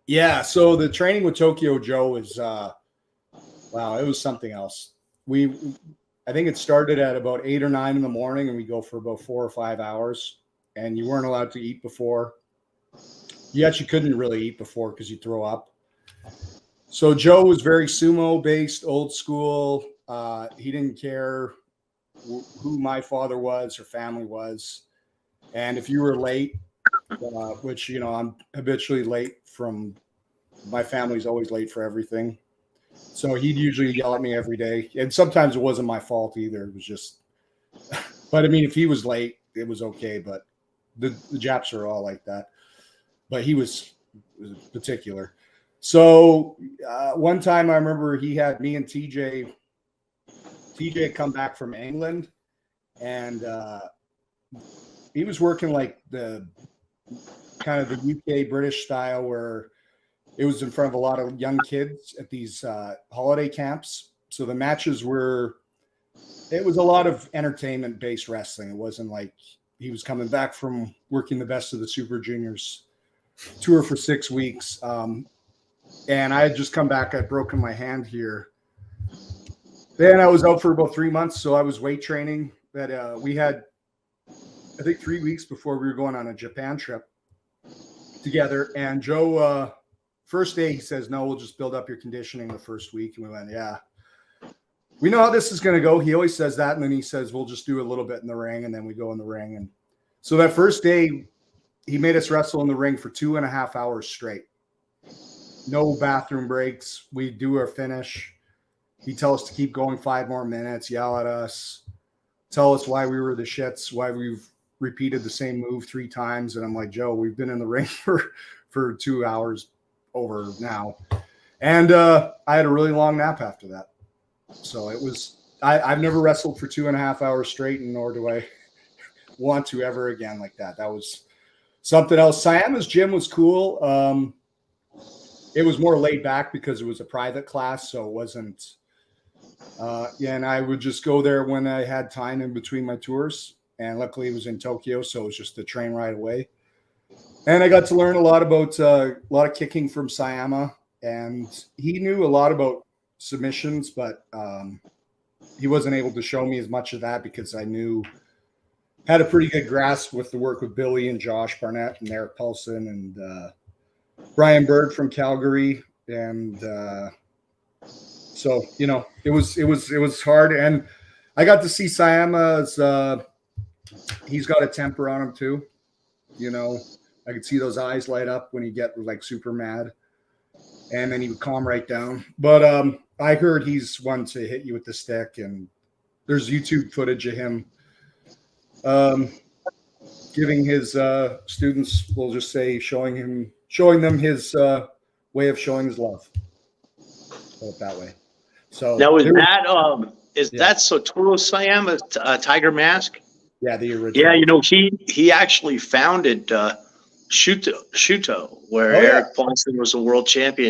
Yeah, so the training with Tokyo Joe is wow, it was something else. I think it started at about 8 or 9 in the morning, and we go for about 4 or 5 hours. And you weren't allowed to eat before. You actually couldn't really eat before because you throw up. So Joe was very sumo based, old school. He didn't care who my father was or family was, and if you were late, which I'm habitually late from. My family's always late for everything. So he'd usually yell at me every day. And sometimes it wasn't my fault either. It was just, but I mean, if he was late, it was okay. But the Japs are all like that. But he was particular. So one time I remember he had me and TJ come back from England, and he was working like the kind of the UK British style where it was in front of a lot of young kids at these holiday camps. So the matches it was a lot of entertainment based wrestling. It wasn't like he was coming back from working the Best of the Super Juniors tour for 6 weeks. And I had just come back. I'd broken my hand here. Then I was out for about 3 months. So I was weight training. That we had, I think, 3 weeks before we were going on a Japan trip together. And Joe, first day, he says, no, we'll just build up your conditioning the first week. And we went, yeah, we know how this is going to go. He always says that. And then he says, we'll just do a little bit in the ring. And then we go in the ring. And so that first day, he made us wrestle in the ring for 2.5 hours straight. No bathroom breaks. We do our finish. He'd tell us to keep going 5 more minutes, yell at us, tell us why we were the shits, why we've repeated the same move 3 times. And I'm like, Joe, we've been in the ring for 2 hours over now. And I had a really long nap after that. So it was, I've never wrestled for 2.5 hours straight, and nor do I want to ever again like that. That was something else. Sayama's gym was cool. It was more laid back because it was a private class, so it wasn't. And I would just go there when I had time in between my tours. And luckily, it was in Tokyo, so it was just a train ride away. And I got to learn a lot about a lot of kicking from Sayama, and he knew a lot about submissions, but he wasn't able to show me as much of that because I had a pretty good grasp with the work with Billy and Josh Barnett and Eric Paulson and Brian Bird from Calgary. And so, it was hard. And I got to see Sayama's, he's got a temper on him too. I could see those eyes light up when he get like super mad, and then he would calm right down. But I heard he's one to hit you with the stick, and there's YouTube footage of him giving his students, we'll just say, showing them his way of showing his love. Put it that way. So now is that Satoru Sayama, Tiger Mask? Yeah, the original. Yeah, he actually founded Shuto, where Eric Paulson was a world champion.